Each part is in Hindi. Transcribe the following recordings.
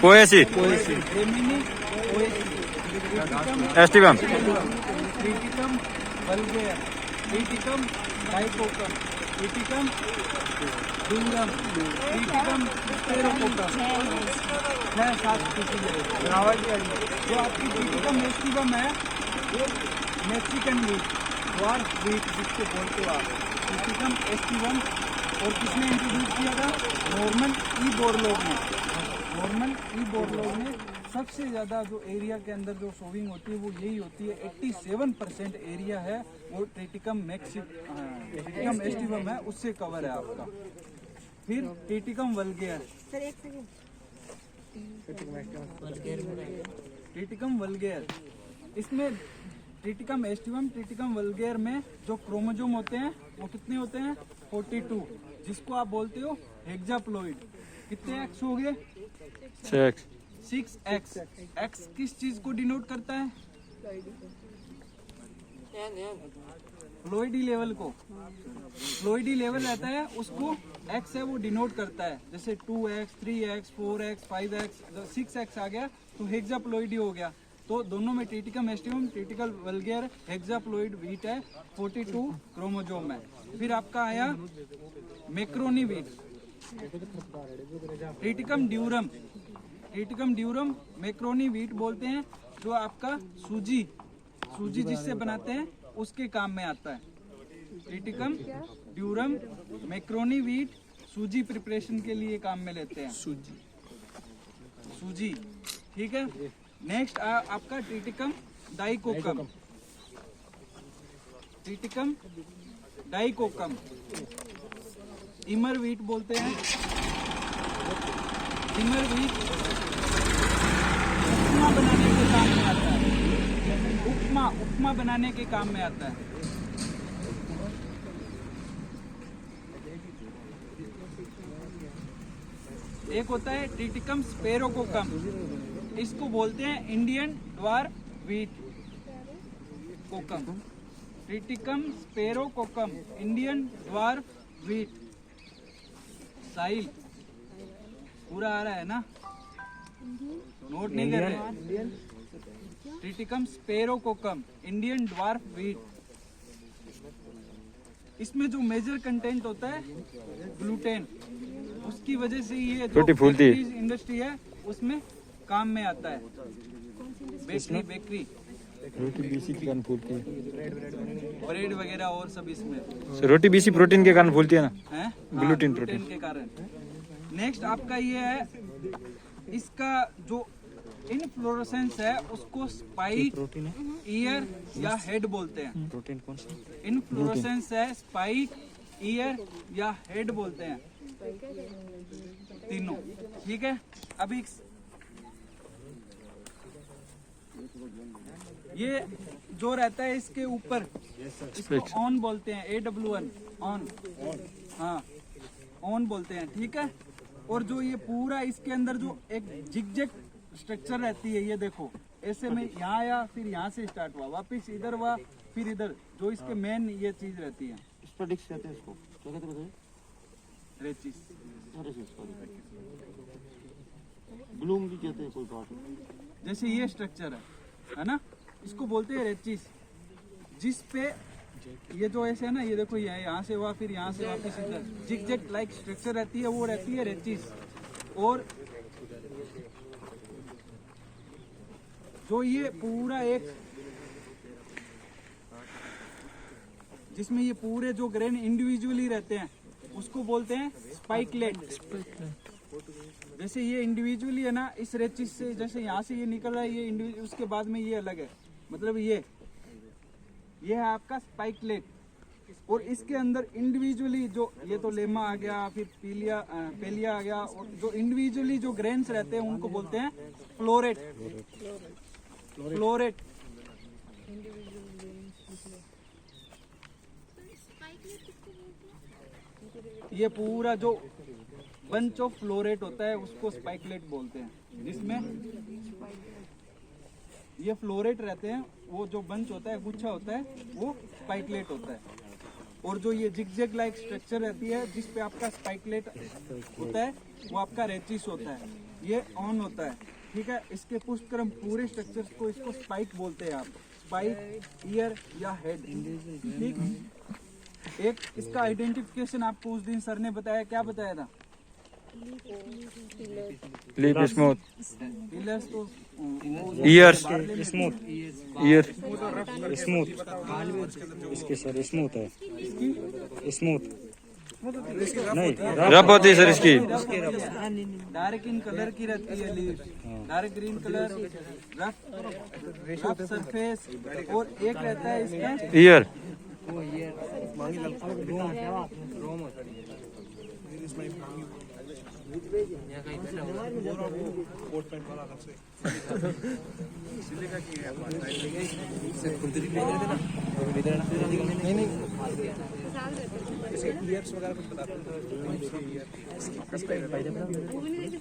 पोएसी, जेमिनी, ओएसी, aestivum, Triticum vulgare, Triticum dicoccum, Triticum durum, Triticum sphaerococcum. 6-7 जो आपकी ट्रिटिकम एस्टिवम है वो मैक्सिकन वीट, द्वार वीट जिसको बोलते हो आप, ट्रिटिकम एस्टिवम। और किसने इंट्रोड्यूस किया था? नॉर्मन ई बोरलॉग ने। नॉर्मन ई बोरलॉग ने सबसे ज़्यादा जो एरिया के अंदर जो सोविंग होती है वो यही होती है। 87% एरिया है वो ट्रिटिकम एस्टिवम है, उससे कवर है आपका। फिर ट्रिटिकम वल्गेर, ट्रिटिकम वल्गेर, इसमें ट्रिटिकम एस्टिवम, ट्रिटिकम वल्गेर में जो क्रोमोजोम होते हैं वो कितने होते हैं? 42, जिसको आप बोलते हो हेक्साप्लॉइड। कितने एक्स हो गए? 6x। एक्स किस चीज को डिनोट करता है? फ्लोइडी लेवल को। फ्लोइडी लेवल रहता है उसको एक्स है वो डिनोट करता है। जैसे 2x, 3x, 4x, 5x, 6x आ गया तो हेक्साप्लॉइडी हो गया। तो दोनों में Triticum aestivum, Triticum vulgare, hexaploid wheat है, 42 क्रोमोजोम है। फिर आपका आया macaroni wheat, Triticum durum. Triticum durum macaroni wheat बोलते हैं, जो आपका सूजी जिससे बनाते हैं उसके काम में आता है। ट्रिटिकम ड्यूरम मैक्रोनी वीट सूजी प्रिपरेशन के लिए काम में लेते हैं। सूजी, ठीक है। नेक्स्ट आपका Triticum dicoccum, Triticum dicoccum emmer wheat बोलते हैं। इमर वीट उपमा बनाने के काम में आता है। उपमा बनाने के काम में आता है। एक होता है ट्रिटिकम स्पेरोकोकम, इसको बोलते हैं इंडियन ड्वार्फ वीट कोकम। Triticum sphaerococcum, Indian dwarf wheat. Sahil पूरा आ रहा है ना? नोट नहीं कर रहे? Triticum sphaerococcum, Indian dwarf wheat. इसमें जो मेजर कंटेंट होता है ग्लूटेन, उसकी वजह से ये जो इंडस्ट्री है उसमें काम में आता है। बेकरी रोटी बीसी के कारण फूलती है, ब्रेड वगैरह और सब इसमें। रोटी बीसी प्रोटीन के कारण फूलती है ना, है ग्लूटेन प्रोटीन के कारण। नेक्स्ट आपका ये है, इसका जो इनफ्लोरेसेंस है उसको स्पाइक ईयर या हेड बोलते हैं। प्रोटीन कौन सा? इनफ्लोरेसेंस है, स्पाइक ईयर या हेड बोलते हैं, तीनों, ठीक है। अभी ये जो रहता है इसके ऊपर, इसको ऑन बोलते हैं, AW1 ऑन, हाँ ऑन बोलते हैं, ठीक है। और जो ये पूरा इसके अंदर जो एक जिगजैग स्ट्रक्चर रहती है, ये देखो ऐसे में यहाँ आया, फिर यहाँ से स्टार्ट हुआ, वापस इधर हुआ, फिर इधर, जो इसके मेन ये चीज रहती है। स्पेडिक्स कहते हैं इसको, क्या कहते हैं? रेचिस, ब्लूम भी कहते हैं कोई बात। जैसे ये स्ट्रक्चर है ना, इसको बोलते हैं रेचिस। जिस पे ये जो ऐसे है ना, ये देखो ये यहाँ से हुआ, फिर यहाँ से वापस इधर जिगजैग लाइक स्ट्रक्चर रहती है, वो रहती है रेचिस। और जो ये पूरा एक, जिसमें ये पूरे जो ग्रेन इंडिविजुअली रहते हैं उसको बोलते हैं स्पाइकलेट। जैसे ये इंडिविजुअली है ना, इस रेचिस से जैसे यहाँ से ये निकल रहा है, ये इंडिविजुअल, उसके बाद में ये अलग है, मतलब ये है आपका स्पाइकलेट। और इसके अंदर इंडिविजुअली जो, ये तो लेमा आ गया, फिर पेलिया आ गया, और जो इंडिविजुअली जो ग्रेन्स रहते हैं उनको बोलते हैं फ्लोरेट। फ्लोरेट ये पूरा जो बंच ऑफ फ्लोरेट होता है उसको स्पाइकलेट बोलते हैं, जिसमें ये फ्लोरेट रहते हैं, वो जो बंच होता है, गुच्छा होता है, वो स्पाइकलेट होता है। और जो ये जिगजैग लाइक स्ट्रक्चर रहती है जिस पे आपका स्पाइकलेट होता है वो आपका रेचिस होता है, ये ऑन होता है, ठीक है। इसके पुष्पक्रम पूरे स्ट्रक्चर्स को इसको स्पाइक बोलते हैं आप, स्पाइक, ईयर या हेड, ठीक। एक इसका आइडेंटिफिकेशन आपको उस दिन सर ने बताया, क्या बताया था? लिप स्मूथ, पिलर्स तो ईयर्स, स्मूथ ईयर स्मूथ इसके सर स्मूथ है स्मूथ नहीं रफ होती है सर इसकी। डार्क इन कलर की रहती है leaves, dark green colour, rough surface, और एक रहता है इसका ईयर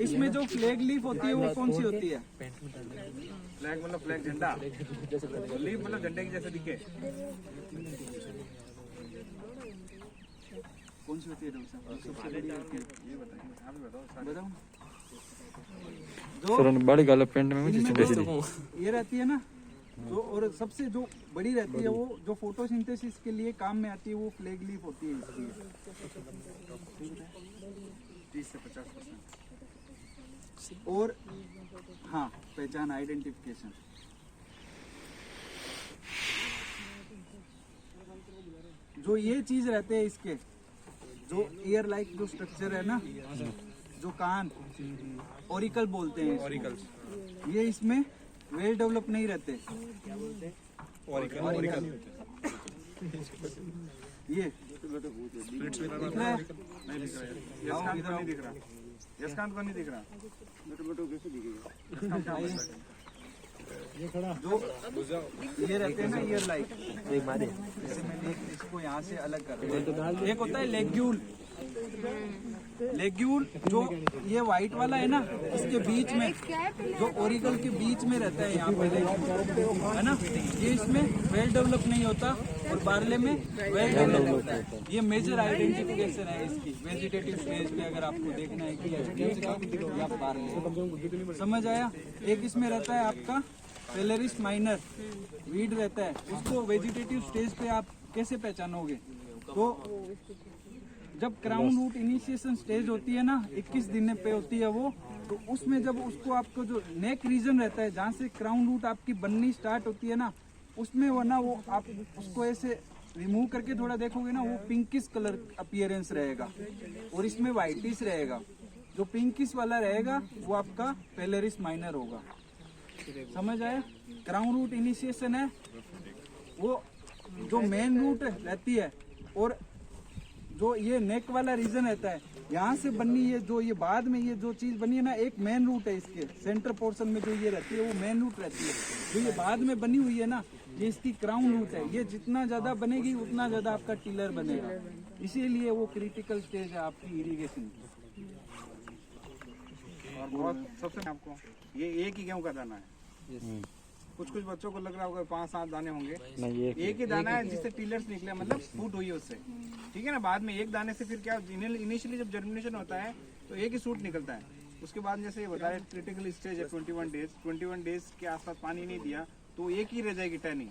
इसमें जो फ्लैग लीफ होती है वो कौन सी होती है? फ्लैग मतलब फ्लैग झंडा, लीफ मतलब झंडे की जैसे दिखे। कौन सी होती है डॉक्टर साहब? सबसे बड़ी होती है, ये बताइए, आप ही बताओ। सर बड़ी गाला पेंट में मुझे छोटे से ये रहती है ना जो, और सबसे जो बड़ी रहती है वो जो फोटोसिंथेसिस के लिए काम में आती है वो फ्लैग लीफ होती है इसकी। 30 से 50%। और हाँ, पहचान, आइडेंटिफिकेशन, जो ये चीज रहते हैं इसके, जो ईयर लाइक जो स्ट्रक्चर है ना, जो कान, ओरिकल बोलते हैं, ऑरिकल्स, ये इसमें वेल डेवलप नहीं रहते। ऑरिकल ये स्प्लिट्स भी दिख रहा है? नहीं दिख रहा है। यशकांत को नहीं दिख रहा, यशकांत को नहीं दिख रहा। जो ये रहते हैं ना ईयर लाइक, जैसे मैंने इसको यहाँ से अलग कर दिया। एक होता है लेग्यूल, लेग्यूल जो ये व्हाइट वाला है ना, इसके बीच में जो ओरिकल के बीच में रहता है यहाँ पे है ना, ये इसमें वेल डेवलप नहीं होता और बार्ले में वेल डेवलप होता है। ये मेजर आइडेंटिफिकेशन है इसकी वेजिटेटिव स्टेज पे, अगर आपको देखना है कि या बार्ले, समझ आया। एक इसमें रहता है आपका पेलेरिस माइनर, वीड रहता है, उसको वेजिटेटिव स्टेज पे आप कैसे पहचानोगे? तो जब क्राउन रूट इनिशिएशन स्टेज होती है ना, 21 दिन पे होती है वो, तो उसमें जब उसको आपको जो नेक रीजन रहता है जहाँ से क्राउन रूट आपकी बननी स्टार्ट होती है ना, उसमें वो ना, वो आप उसको ऐसे रिमूव करके थोड़ा देखोगे ना, वो पिंकिश कलर अपीयरेंस रहेगा और इसमें व्हाइटिश रहेगा। जो पिंकिश वाला रहेगा वो आपका पेलेरिस माइनर होगा, समझ आया। क्राउन रूट इनिशिएशन है वो जो मेन रूट रहती है, और जो ये नेक वाला रीजन रहता है यहाँ से बननी है, जो ये बाद में ये जो चीज बनी है ना, एक मेन रूट है इसके सेंटर पोर्शन में जो ये रहती है वो मेन रूट रहती है। जो ये बाद में बनी हुई है ना, ये इसकी क्राउन रूट है, ये जितना ज्यादा बनेगी उतना ज्यादा आपका टिलर बनेगा, इसीलिए वो क्रिटिकल स्टेज है आपकी इरिगेशन की। और बहुत सबसे आपको ये एक ही गेहूं का दाना है। कुछ कुछ बच्चों को लग रहा होगा 5-7 दाने होंगे, एक ही दाना है जिससे टिलर्स निकले, मतलब फूट हुई है उससे, ठीक है ना। बाद में एक दाने से फिर क्या, इनिशियली जब जर्मिनेशन होता है तो एक ही सूट निकलता है। उसके बाद जैसे ये बताया क्रिटिकल स्टेज है 21 डेज, 21 डेज के आसपास पानी नहीं दिया तो एक ही रह जाएगी टर्निंग,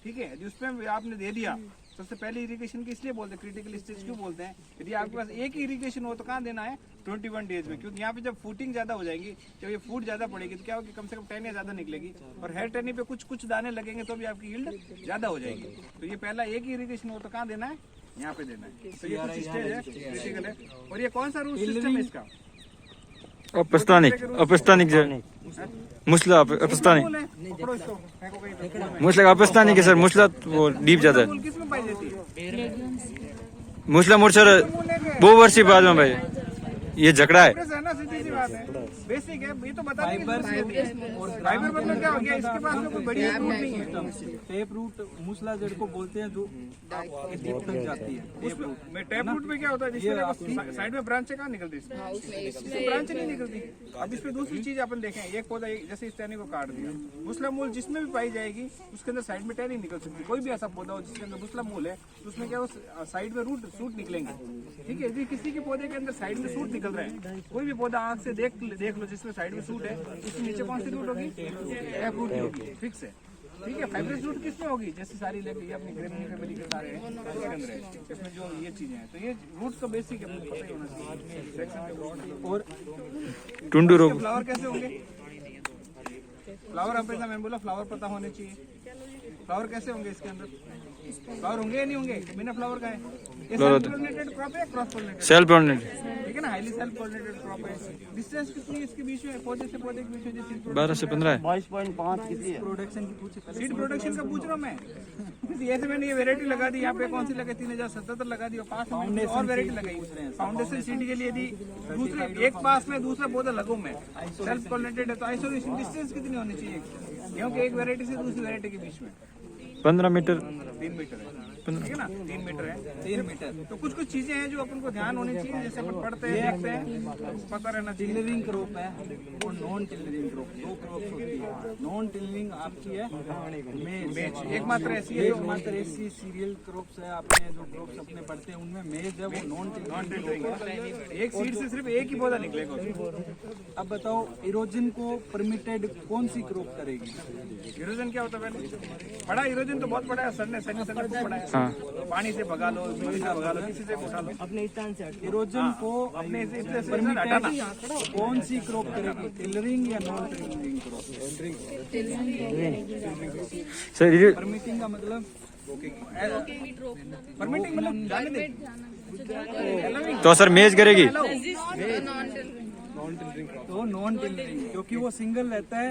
ठीक है। यदि उसमें आपने दे दिया, सबसे पहले इरिगेशन की इसलिए बोलते हैं क्रिटिकल स्टेज क्यों बोलते हैं, यदि आपके पास एक ही इरिगेशन हो तो कहाँ देना है? 21 डेज में, क्योंकि यहाँ पे जब फूटिंग ज्यादा हो जाएगी, जब ये फूट ज्यादा पड़ेगी तो क्या होगी, कम से कम टहनियाँ ज्यादा निकलेगी, और हेड टहनी पे कुछ कुछ दाने लगेंगे तो भी आपकी यील्ड ज्यादा हो जाएगी। तो ये पहला एक ही इरिगेशन हो तो कहाँ देना है? यहाँ पे देना है। तो ये कुछ स्टेज है, क्रिटिकल है। और ये कौन सा रूट सिस्टम है इसका? अपस्तानिक मुसला अपस्तानिक, पकड़ो इसको, फेंको कहीं पे। मुसला अपस्तानिक है सर, मुसला वो डीप जाता है। मूल किसमें पाई जाती है? मुसला मोर्चा 2 वर्ष बाद में भाई ये झगड़ा है। है ना, सीधी सी बात है, बेसिक है, ये तो बता फाइबर मतलब क्या हो गया, इसके पास में कोई बड़ी रूट नहीं है। टेप रूट मूसला जड़ को बोलते हैं, जो डीप तक जाती है। टेप रूट में टैप रूट में क्या होता है, जिसमें साइड में ब्रांच कहाँ निकलती है, इसमें ब्रांच नहीं निकलती। अब इसमें दूसरी चीज अपन देखें, एक पौधा जैसे इस टहनी को काट दिया, मुसला मूल जिसमें भी पाई जाएगी उसके अंदर साइड में टहनी निकल सकती है। कोई भी ऐसा पौधा हो जिसके अंदर मुसला मूल है, तो उसमें क्या साइड में सूट निकलेंगे। ठीक है, यदि किसी के पौधे के अंदर साइड में सूट निकल रहा है, कोई भी पौधा आंख से देख लो जिसमें साइड में सूट है, उसके नीचे कौन सी रूट होगी, टैप रूट होगी, फिक्स है। ठीक है, फाइब्रस रूट किसमें होगी, जैसे सारी लेके अपनी ग्रेमिनी फैमिली के सारे हैं इसके अंदर है, इसमें जो ये चीजें हैं, तो ये रूट तो बेसिक है, पता ही होना चाहिए। और टुंडू रोग। फ्लावर कैसे होंगे, फ्लावर आप मैंने बोला फ्लावर पता होने चाहिए। फ्लावर कैसे होंगे, इसके अंदर फ्लावर होंगे या नहीं होंगे, बिना फ्लावर का है। ये सेल्फ पॉलिनेटेड क्रॉप है, क्रॉस पॉलिनेटेड, सेल्फ पॉलिनेटेड, ठीक है ना, हाईली सेल्फ पॉलिनेटेड क्रॉप है। डिस्टेंस कितनी है इसके बीच में, पौधे से पौधे के बीच में, जैसे 12 से 15 है। 22.5 कितनी है? प्रोडक्शन की पूछे, सीड प्रोडक्शन का पूछ रहा हूँ मैं। ऐसे मैंने ये वेरायटी लगा दी, यहाँ पे कौन सी लगा, 3077 लगा दी, और पास में और वेरायटी लगाई। फाउंडेशन सीड के लिए यदि दूसरे एक पास में दूसरा पौधा लगू में सेल्फ पॉलिनेटेड है, तो आइसोलेशन डिस्टेंस कितनी होनी चाहिए, क्योंकि एक वेरायटी से दूसरी वेरायटी के बीच में 15 मीटर, 3 मीटर है, ठीक है ना, 3 मीटर है, 3 मीटर। तो कुछ चीजें हैं जो अपन को ध्यान होनी चाहिए, जैसे अपन पढ़ते हैं, देखते हैं, पता रहना चाहिए। टिलरिंग क्रॉप है और नॉन टिलरिंग क्रॉप, दो क्रॉप्स होती है। नॉन टिलरिंग आपकी है मेज, एकमात्र ऐसी है, एकमात्र ऐसी सीरियल क्रॉप्स है, आपने जो क्रॉप्स अपने पढ़ते हैं उनमें मेज है, वो नॉन टिलरिंग है। एक सीड से सिर्फ एक ही पौधा निकलेगा। अब बताओ इरोजन को परमिटेड कौन सी क्रॉप करेगी? इरोजन क्या होता है, पहले बड़ा इरोजन तो बहुत बड़ा है, सर ने पड़ा है। हाँ। तो पानी से भगा लो, बिजली से भगा लो, किसी से उठा लो, अपने स्थान से इरोजन को अपने इसे परमिटेड कौन सी क्रॉप करेगी, टिलरिंग या नॉन टिलरिंग क्रॉप? सर ये परमिटिंग का मतलब परमिटिंग मतलब जाने दे। तो सर मेज करेगी, तो नॉन टिलरिंग, क्योंकि वो सिंगल रहता है,